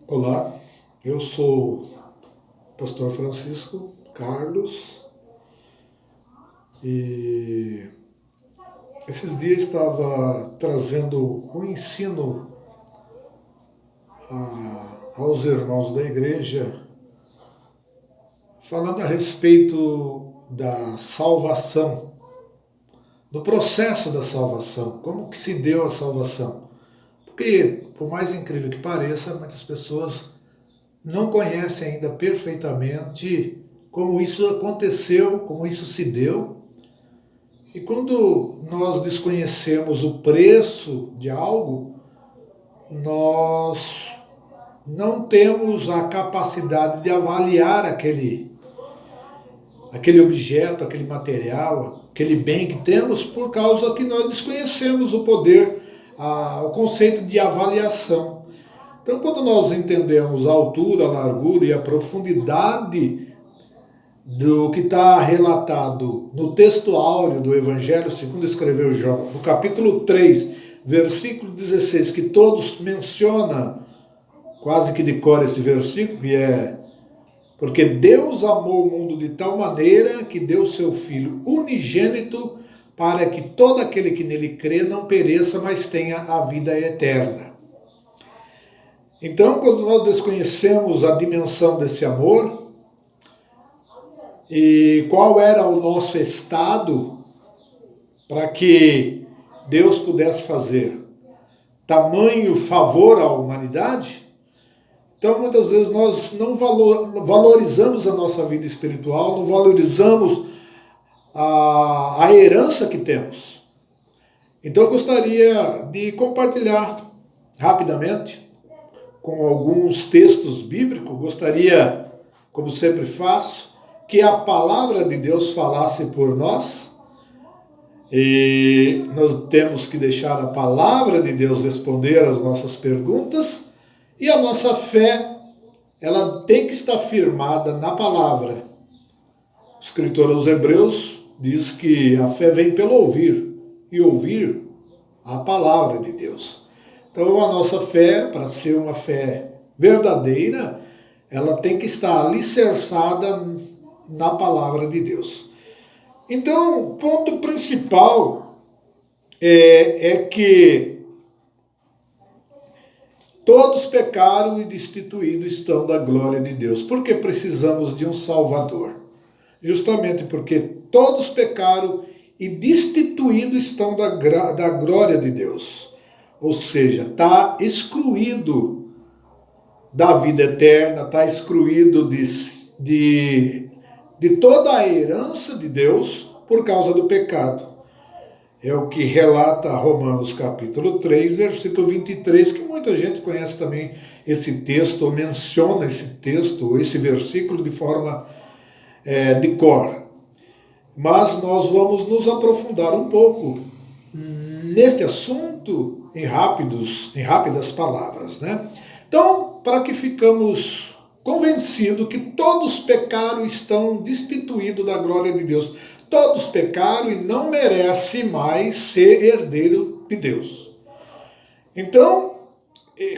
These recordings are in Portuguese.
Olá, eu sou o pastor Francisco Carlos e esses dias estava trazendo um ensino aos irmãos da igreja, falando a respeito da salvação, do processo da salvação, como que se deu a salvação. Porque, por mais incrível que pareça, muitas pessoas não conhecem ainda perfeitamente como isso aconteceu, como isso se deu. E quando nós desconhecemos o preço de algo, nós não temos a capacidade de avaliar aquele objeto, aquele material, aquele bem que temos, por causa que nós desconhecemos o poder, o conceito de avaliação. Então, quando nós entendemos a altura, a largura e a profundidade do que está relatado no texto áureo do Evangelho segundo escreveu João, no capítulo 3, versículo 16, que todos mencionam, quase que de cor esse versículo, que é: porque Deus amou o mundo de tal maneira que deu seu Filho unigênito para que todo aquele que nele crê não pereça, mas tenha a vida eterna. Então, quando nós desconhecemos a dimensão desse amor e qual era o nosso estado para que Deus pudesse fazer tamanho favor à humanidade, então muitas vezes nós não valorizamos a nossa vida espiritual, não valorizamos a herança que temos. Então eu gostaria de compartilhar rapidamente com alguns textos bíblicos. Gostaria, como sempre faço, que a palavra de Deus falasse por nós. E nós temos que deixar a palavra de Deus responder às nossas perguntas. E a nossa fé, ela tem que estar firmada na palavra. O escritor aos Hebreus diz que a fé vem pelo ouvir, e ouvir a palavra de Deus. Então a nossa fé, para ser uma fé verdadeira, ela tem que estar alicerçada na palavra de Deus. Então, o ponto principal é que todos pecaram e destituídos estão da glória de Deus. Por que precisamos de um Salvador? Justamente porque todos pecaram e destituídos estão da glória de Deus. Ou seja, está excluído da vida eterna, está excluído de toda a herança de Deus por causa do pecado. É o que relata Romanos capítulo 3, versículo 23, que muita gente conhece também esse texto, ou menciona esse texto, ou esse versículo de forma de cor. Mas nós vamos nos aprofundar um pouco neste assunto em rápidas palavras, né? Então, para que ficamos convencidos que todos pecaram e estão destituídos da glória de Deus. Todos pecaram e não merecem mais ser herdeiro de Deus. Então,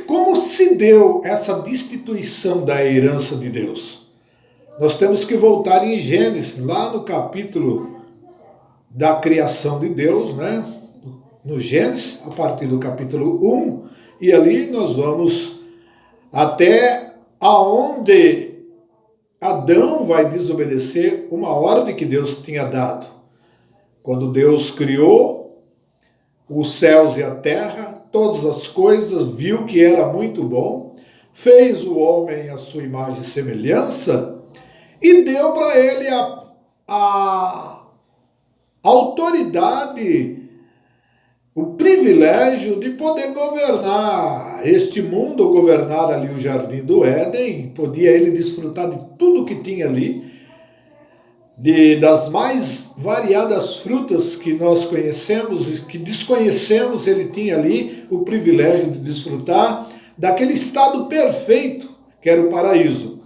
como se deu essa destituição da herança de Deus? Nós temos que voltar em Gênesis, lá no capítulo da criação de Deus, né? No Gênesis, a partir do capítulo 1, e ali nós vamos até aonde Adão vai desobedecer uma ordem que Deus tinha dado. Quando Deus criou os céus e a terra, todas as coisas, viu que era muito bom, fez o homem à sua imagem e semelhança e deu para ele a autoridade, o privilégio de poder governar este mundo, ou governar ali o jardim do Éden. Podia ele desfrutar de tudo que tinha ali, das mais variadas frutas que nós conhecemos e que desconhecemos. Ele tinha ali o privilégio de desfrutar daquele estado perfeito que era o paraíso.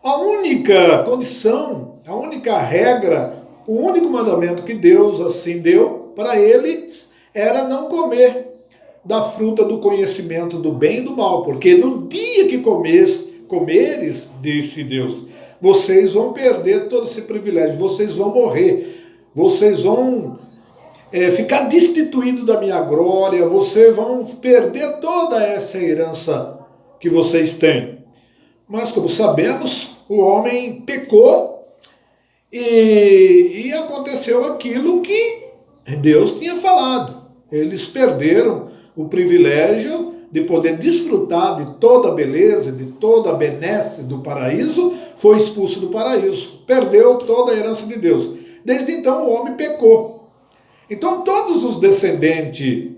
A única condição, a única regra, o único mandamento que Deus assim deu para eles era não comer da fruta do conhecimento do bem e do mal, porque no dia que comeres, disse Deus, vocês vão perder todo esse privilégio, vocês vão morrer, vocês vão ficar destituídos da minha glória, vocês vão perder toda essa herança que vocês têm. Mas como sabemos, o homem pecou e aconteceu aquilo que Deus tinha falado. Eles perderam o privilégio de poder desfrutar de toda a beleza, de toda a benesse do paraíso, foi expulso do paraíso, perdeu toda a herança de Deus. Desde então o homem pecou. Então todos os descendentes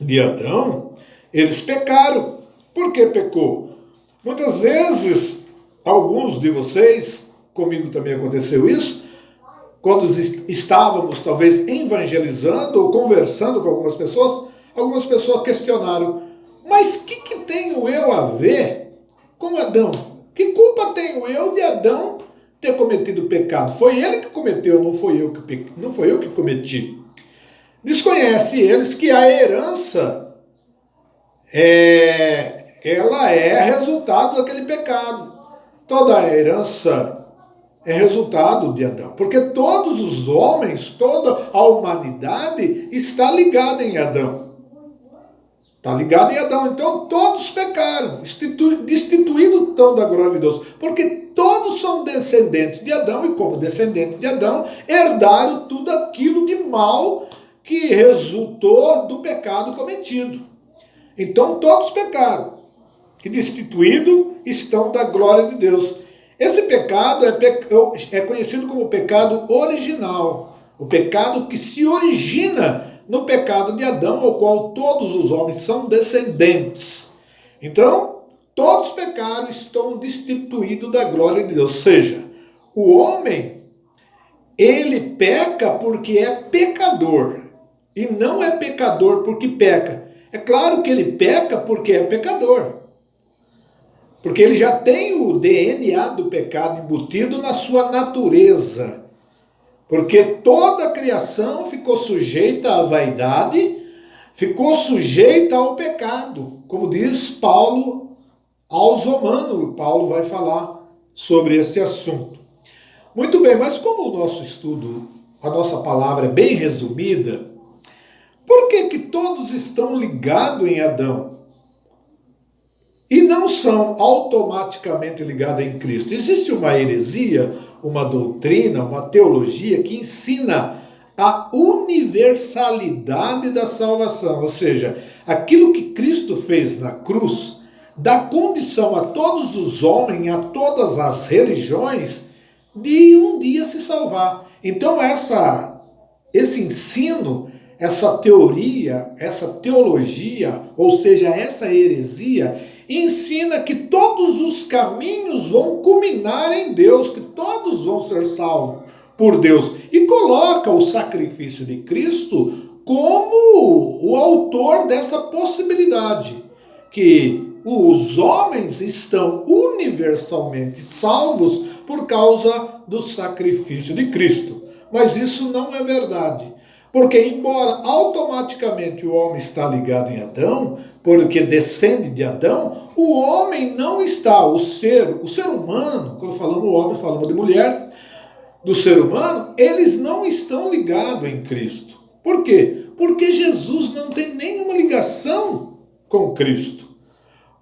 de Adão, eles pecaram. Por que pecou? Muitas vezes, alguns de vocês, comigo também aconteceu isso, quando estávamos talvez evangelizando ou conversando com algumas pessoas questionaram, mas o que tenho eu a ver com Adão? Que culpa tenho eu de Adão ter cometido pecado? Foi ele que cometeu, não foi eu que cometi. Desconhece eles que a herança ela é resultado daquele pecado. Toda a herança é resultado de Adão, porque todos os homens, toda a humanidade está ligada em Adão. Está ligado em Adão, então todos pecaram, destituídos estão da glória de Deus, porque todos são descendentes de Adão e como descendentes de Adão, herdaram tudo aquilo de mal que resultou do pecado cometido. Então todos pecaram e destituídos estão da glória de Deus. Esse pecado é conhecido como pecado original, o pecado que se origina no pecado de Adão, ao qual todos os homens são descendentes. Então, todos pecaram e estão destituídos da glória de Deus. Ou seja, o homem, ele peca porque é pecador, e não é pecador porque peca. É claro que ele peca porque é pecador, porque ele já tem o DNA do pecado embutido na sua natureza. Porque toda a criação ficou sujeita à vaidade, ficou sujeita ao pecado. Como diz Paulo aos Romanos, Paulo vai falar sobre esse assunto. Muito bem, mas como o nosso estudo, a nossa palavra é bem resumida, por que todos estão ligados em Adão? E não são automaticamente ligados em Cristo. Existe uma heresia, uma doutrina, uma teologia que ensina a universalidade da salvação. Ou seja, aquilo que Cristo fez na cruz dá condição a todos os homens, a todas as religiões, de um dia se salvar. Então esse ensino, essa teoria, essa teologia, ou seja, essa heresia, ensina que todos os caminhos vão culminar em Deus, que todos vão ser salvos por Deus. E coloca o sacrifício de Cristo como o autor dessa possibilidade, que os homens estão universalmente salvos por causa do sacrifício de Cristo. Mas isso não é verdade. Porque embora automaticamente o homem está ligado em Adão, porque descende de Adão, o homem não está, o ser humano, quando falamos homem, falamos de mulher, do ser humano, eles não estão ligados em Cristo. Por quê? Porque Jesus não tem nenhuma ligação com Cristo.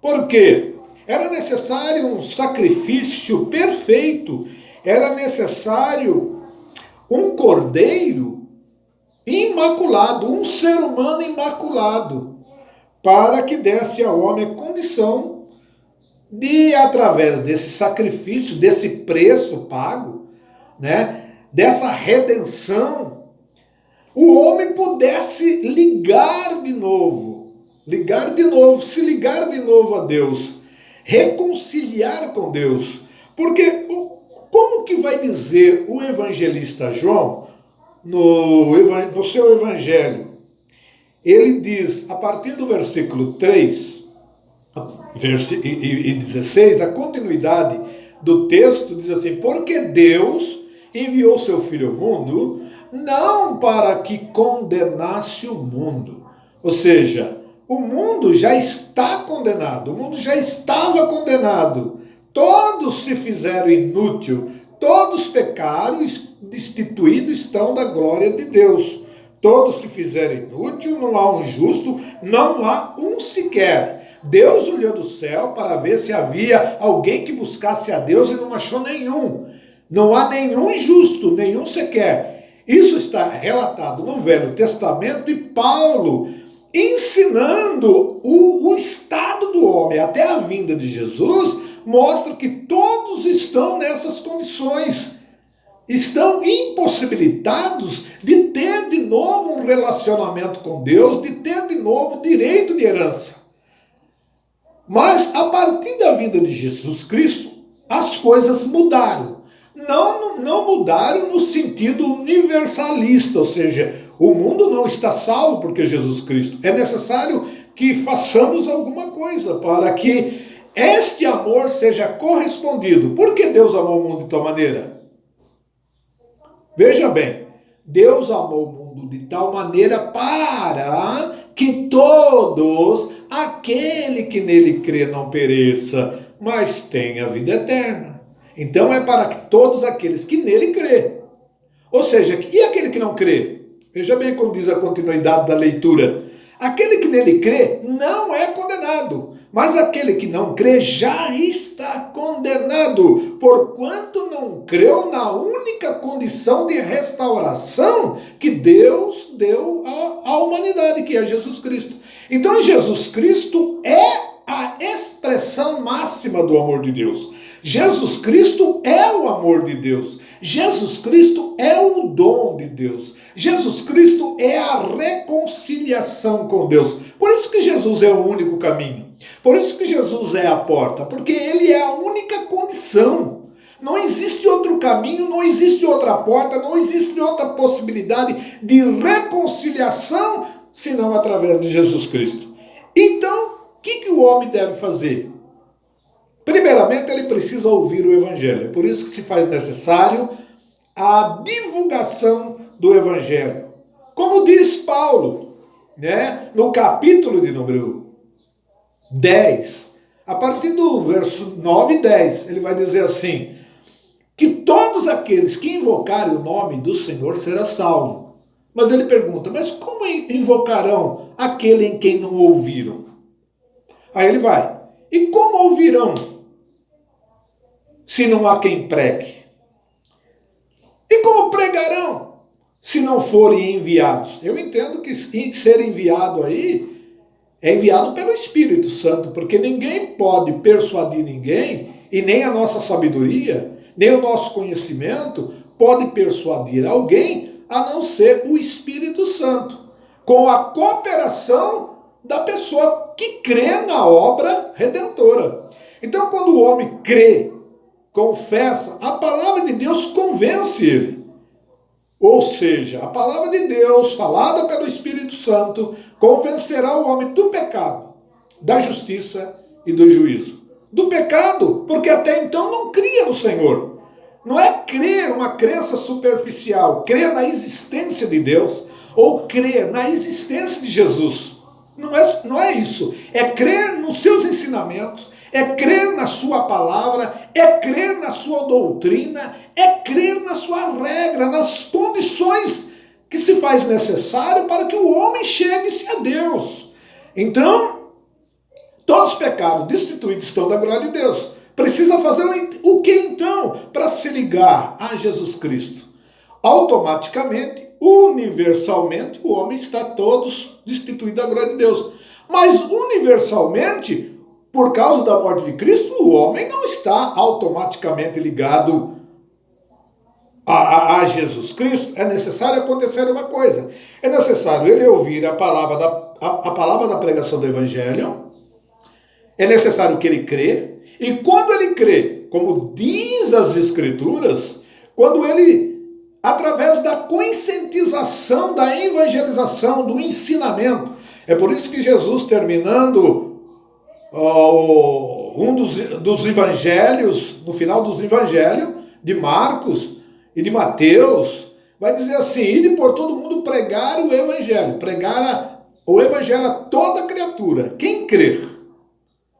Porque era necessário um sacrifício perfeito, era necessário um cordeiro imaculado, um ser humano imaculado, para que desse ao homem a condição de, através desse sacrifício, desse preço pago, né, dessa redenção, o homem pudesse ligar de novo, se ligar de novo a Deus, reconciliar com Deus. Porque como que vai dizer o evangelista João no seu evangelho? Ele diz, a partir do versículo 3 e 16, a continuidade do texto diz assim: porque Deus enviou seu Filho ao mundo, não para que condenasse o mundo. Ou seja, O mundo já está condenado, o mundo já estava condenado. Todos se fizeram inútil, todos pecaram, destituídos estão da glória de Deus. Todos se fizeram inútil, não há um justo, não há um sequer. Deus olhou do céu para ver se havia alguém que buscasse a Deus e não achou nenhum. Não há nenhum justo, nenhum sequer. Isso está relatado no Velho Testamento e Paulo, ensinando o estado do homem até a vinda de Jesus, mostra que todos estão nessas condições. Estão impossibilitados de ter de novo um relacionamento com Deus, de ter de novo direito de herança. Mas a partir da vinda de Jesus Cristo, as coisas mudaram. Não mudaram no sentido universalista, ou seja, o mundo não está salvo porque Jesus Cristo. É necessário que façamos alguma coisa para que este amor seja correspondido. Por que Deus amou o mundo de tal maneira? Veja bem, Deus amou o mundo de tal maneira para que todos, aquele que nele crê não pereça, mas tenha vida eterna. Então é para que todos aqueles que nele crê. Ou seja, e aquele que não crê? Veja bem como diz a continuidade da leitura. Aquele que nele crê não é condenado, mas aquele que não crê já está condenado, porquanto não creu na única condição de restauração que Deus deu à humanidade, que é Jesus Cristo. Então Jesus Cristo é a expressão máxima do amor de Deus. Jesus Cristo é o amor de Deus. Jesus Cristo é o dom de Deus. Jesus Cristo é a reconciliação com Deus. Por isso que Jesus é o único caminho. Por isso que Jesus é a porta, porque ele é a única condição. Não existe outro caminho, não existe outra porta, não existe outra possibilidade de reconciliação senão através de Jesus Cristo. Então, o que o homem deve fazer? Primeiramente, ele precisa ouvir o Evangelho. É por isso que se faz necessário a divulgação do Evangelho. Como diz Paulo, no capítulo de número 10, a partir do verso 9 e 10, ele vai dizer assim, que todos aqueles que invocarem o nome do Senhor serão salvos. Mas ele pergunta, mas como invocarão aquele em quem não ouviram? Aí ele vai, e como ouvirão se não há quem pregue? E como pregarão se não forem enviados? Eu entendo que ser enviado aí é enviado pelo Espírito Santo, porque ninguém pode persuadir ninguém, e nem a nossa sabedoria, nem o nosso conhecimento pode persuadir alguém, a não ser o Espírito Santo, com a cooperação da pessoa que crê na obra redentora. Então, quando o homem crê, confessa, a palavra de Deus convence ele. Ou seja, a palavra de Deus, falada pelo Espírito Santo, convencerá o homem do pecado, da justiça e do juízo. Do pecado, porque até então não cria no Senhor. Não é crer uma crença superficial, crer na existência de Deus, ou crer na existência de Jesus. Não é isso. É crer nos seus ensinamentos, é crer na sua palavra, é crer na sua doutrina, é crer na sua regra, nas condições que se faz necessário para que o homem chegue-se a Deus. Então, todos os pecados destituídos estão da glória de Deus. Precisa fazer o que então para se ligar a Jesus Cristo? Automaticamente, universalmente, o homem está todos destituído da glória de Deus. Mas universalmente, por causa da morte de Cristo, o homem não está automaticamente ligado a Jesus Cristo. É necessário acontecer uma coisa. É necessário ele ouvir a palavra da pregação do Evangelho. É necessário que ele crê. E quando ele crê, como diz as Escrituras, quando ele, através da conscientização, da evangelização, do ensinamento, é por isso que Jesus, terminando um dos evangelhos, no final dos evangelhos, de Marcos e de Mateus, vai dizer assim, ide por todo mundo pregar o evangelho, pregar o evangelho a toda criatura. Quem crer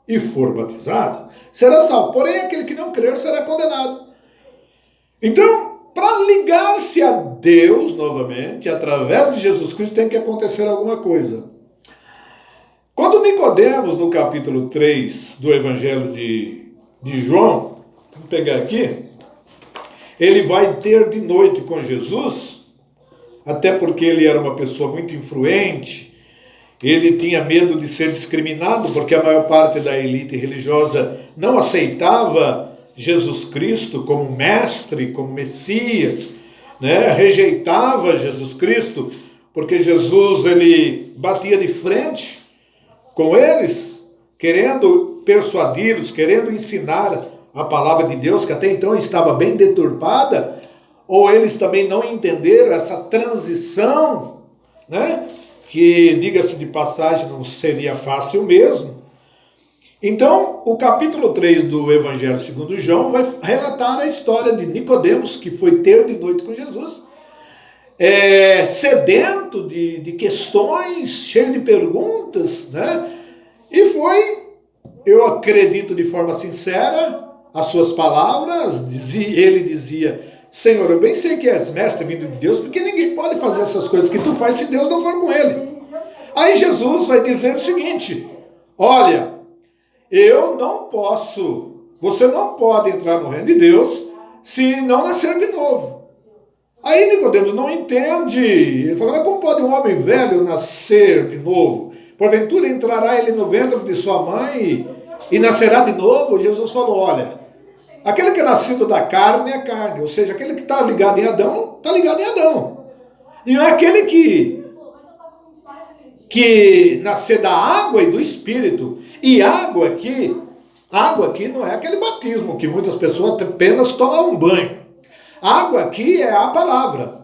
e for batizado será salvo, porém aquele que não crer será condenado. Então, para ligar-se a Deus novamente, através de Jesus Cristo, tem que acontecer alguma coisa. Quando Nicodemos, no capítulo 3 do Evangelho de João, vamos pegar aqui, ele vai ter de noite com Jesus, até porque ele era uma pessoa muito influente, ele tinha medo de ser discriminado, porque a maior parte da elite religiosa não aceitava Jesus Cristo como mestre, como Messias, né? Rejeitava Jesus Cristo, porque Jesus ele batia de frente com eles, querendo persuadi-los, querendo ensinar a palavra de Deus, que até então estava bem deturpada, ou eles também não entenderam essa transição, né? Que, diga-se de passagem, não seria fácil mesmo. Então, o capítulo 3 do Evangelho segundo João vai relatar a história de Nicodemos, que foi ter de noite com Jesus, sedento de questões, cheio de perguntas, né? E foi, eu acredito de forma sincera, as suas palavras, ele dizia: Senhor, eu bem sei que és mestre vindo de Deus, porque ninguém pode fazer essas coisas que tu faz se Deus não for com ele. Aí Jesus vai dizer o seguinte: olha, eu não posso, você não pode entrar no reino de Deus se não nascer de novo. Aí Nicodemos não entende, ele fala: mas como pode um homem velho nascer de novo? Porventura entrará ele no ventre de sua mãe e nascerá de novo? Jesus falou: olha, aquele que é nascido da carne é carne, ou seja, aquele que está ligado em Adão, está ligado em Adão. E não é aquele que nascer da água e do Espírito. E água aqui não é aquele batismo que muitas pessoas apenas tomam um banho. Água aqui é a palavra.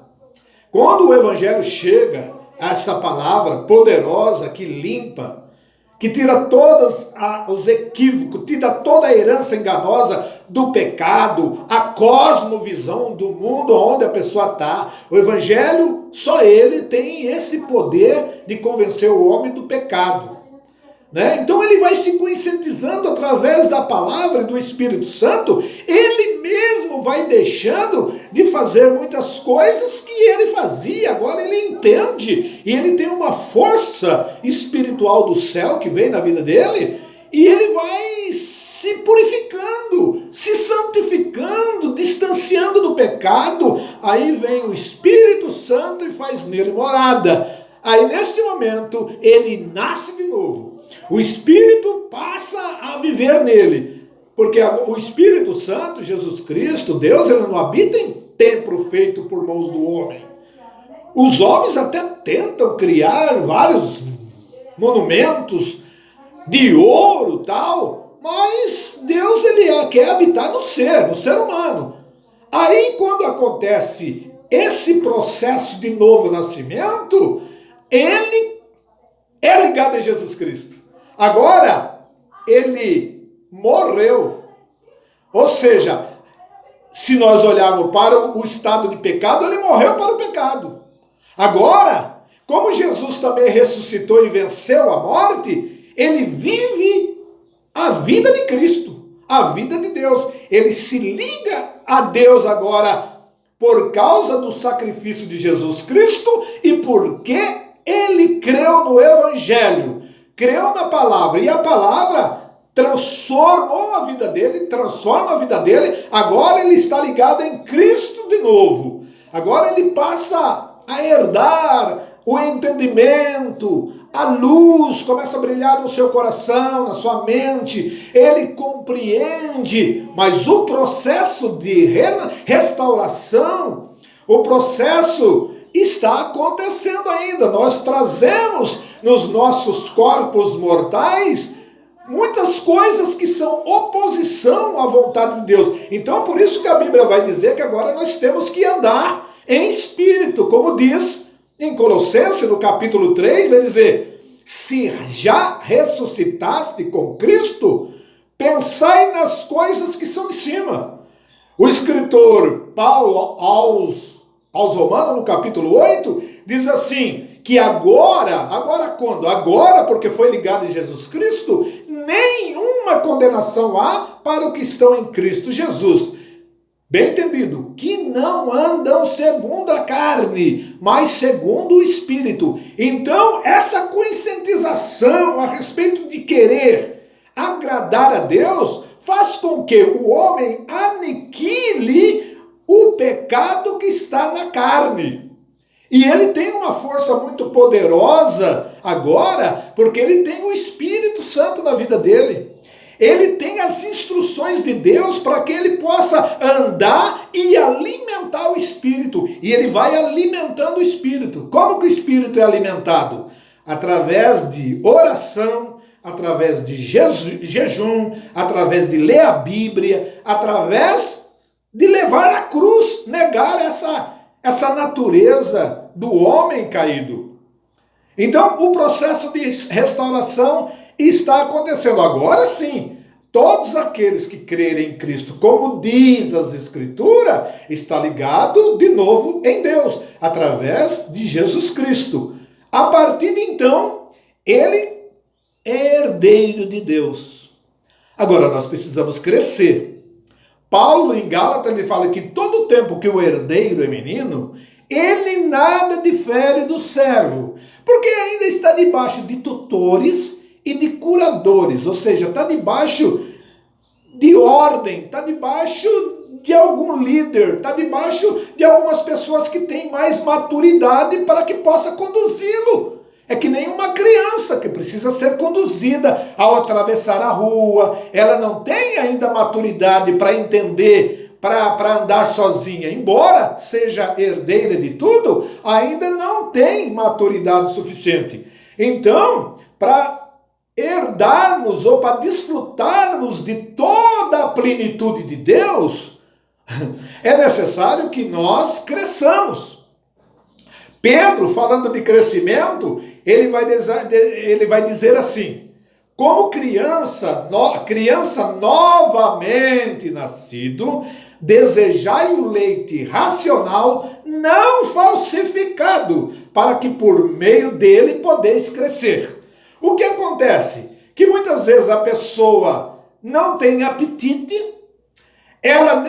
Quando o Evangelho chega, essa palavra poderosa que limpa, que tira todos os equívocos, tira toda a herança enganosa do pecado, a cosmovisão do mundo onde a pessoa está. O Evangelho, só ele tem esse poder de convencer o homem do pecado, né? Então ele vai se conscientizando através da palavra e do Espírito Santo, ele mesmo vai deixando de fazer muitas coisas que ele fazia, agora ele entende, e ele tem uma força espiritual do céu que vem na vida dele, e ele vai se purificando, se santificando, distanciando do pecado. Aí vem o Espírito Santo e faz nele morada. Aí neste momento ele nasce de novo. O Espírito passa a viver nele, porque o Espírito Santo, Jesus Cristo, Deus, ele não habita em templo feito por mãos do homem. Os homens até tentam criar vários monumentos de ouro e tal, mas Deus ele quer habitar no ser humano. Aí quando acontece esse processo de novo nascimento, ele é ligado a Jesus Cristo. Agora, ele morreu. Ou seja, se nós olharmos para o estado de pecado, ele morreu para o pecado. Agora, como Jesus também ressuscitou e venceu a morte, ele vive a vida de Cristo, a vida de Deus. Ele se liga a Deus agora por causa do sacrifício de Jesus Cristo e porque ele creu no Evangelho. Creu na palavra, e a palavra transformou a vida dele, transforma a vida dele. Agora ele está ligado em Cristo de novo. Agora ele passa a herdar o entendimento, a luz começa a brilhar no seu coração, na sua mente. Ele compreende, mas o processo de restauração, o processo está acontecendo ainda. Nós trazemos nos nossos corpos mortais muitas coisas que são oposição à vontade de Deus. Então, por isso que a Bíblia vai dizer que agora nós temos que andar em espírito, como diz em Colossenses, no capítulo 3, vai dizer: se já ressuscitaste com Cristo, pensai nas coisas que são de cima. O escritor Paulo aos Romanos, no capítulo 8, diz assim, que agora quando? Agora, porque foi ligado em Jesus Cristo, nenhuma condenação há para os que estão em Cristo Jesus. Bem entendido, que não andam segundo a carne, mas segundo o Espírito. Então, essa conscientização a respeito de querer agradar a Deus faz com que o homem aniquile o pecado que está na carne. E ele tem uma força muito poderosa agora, porque ele tem o Espírito Santo na vida dele. Ele tem as instruções de Deus para que ele possa andar e alimentar o Espírito. E ele vai alimentando o Espírito. Como que o Espírito é alimentado? Através de oração, através de jejum, através de ler a Bíblia, através de levar a cruz, negar essa natureza do homem caído. Então, o processo de restauração está acontecendo. Agora sim, todos aqueles que crerem em Cristo, como diz as Escrituras, está ligado de novo em Deus, através de Jesus Cristo. A partir de então, ele é herdeiro de Deus. Agora, nós precisamos crescer. Paulo, em Gálatas, ele fala que todo o tempo que o herdeiro é menino, ele nada difere do servo, porque ainda está debaixo de tutores e de curadores, ou seja, está debaixo de ordem, está debaixo de algum líder, está debaixo de algumas pessoas que têm mais maturidade para que possa conduzi-lo. É que nem uma criança que precisa ser conduzida ao atravessar a rua, ela não tem ainda maturidade para entender, para andar sozinha, embora seja herdeira de tudo, ainda não tem maturidade suficiente. Então, para herdarmos ou para desfrutarmos de toda a plenitude de Deus, é necessário que nós cresçamos. Pedro, falando de crescimento, ele vai dizer assim: como criança novamente nascido, desejai o leite racional, não falsificado, para que por meio dele podeis crescer. O que acontece? Que muitas vezes a pessoa não tem apetite, ela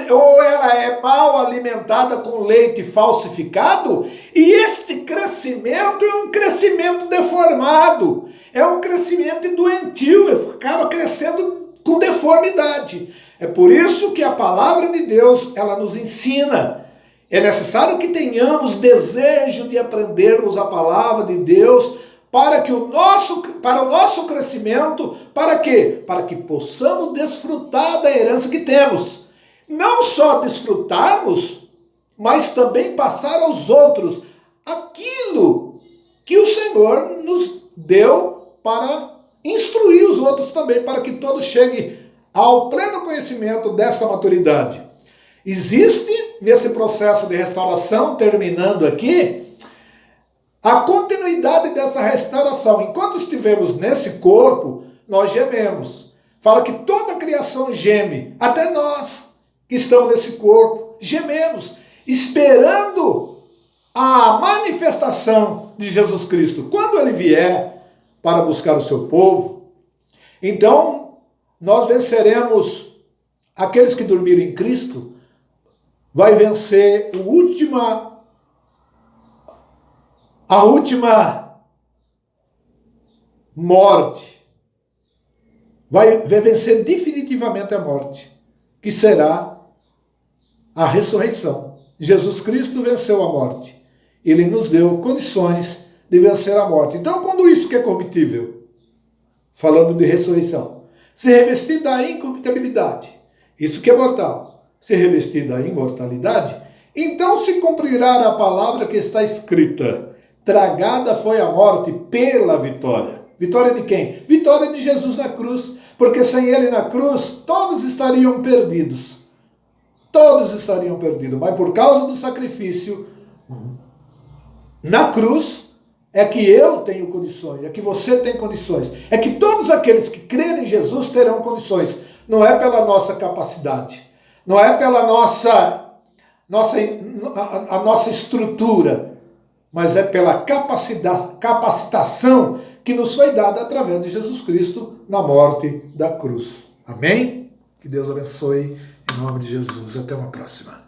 é mal alimentada com leite falsificado, e este crescimento é um crescimento deformado, é um crescimento doentio, acaba crescendo com deformidade. É por isso que a palavra de Deus, ela nos ensina. É necessário que tenhamos desejo de aprendermos a palavra de Deus, para o nosso crescimento, para quê? Para que possamos desfrutar da herança que temos. Não só desfrutarmos, mas também passar aos outros aquilo que o Senhor nos deu para instruir os outros também, para que todos cheguem ao pleno conhecimento dessa maturidade. Existe nesse processo de restauração, terminando aqui, a continuidade dessa restauração. Enquanto estivermos nesse corpo, nós gememos. Fala que toda a criação geme, até nós que estamos nesse corpo, gememos, esperando a manifestação de Jesus Cristo. Quando ele vier para buscar o seu povo, então nós venceremos aqueles que dormiram em Cristo, vai vencer a última morte, vai vencer definitivamente a morte, que será a ressurreição. Jesus Cristo venceu a morte. Ele nos deu condições de vencer a morte. Então, quando isso que é corruptível, falando de ressurreição, se revestir da incorruptibilidade, isso que é mortal, se revestir da imortalidade, então se cumprirá a palavra que está escrita: tragada foi a morte pela vitória. Vitória de quem? Vitória de Jesus na cruz. Porque sem ele na cruz, todos estariam perdidos. Todos estariam perdidos. Mas por causa do sacrifício na cruz, é que eu tenho condições, é que você tem condições. É que todos aqueles que crerem em Jesus terão condições. Não é pela nossa capacidade. Não é pela nossa estrutura. mas é pela capacitação que nos foi dada através de Jesus Cristo na morte da cruz. Amém? Que Deus abençoe em nome de Jesus. Até uma próxima.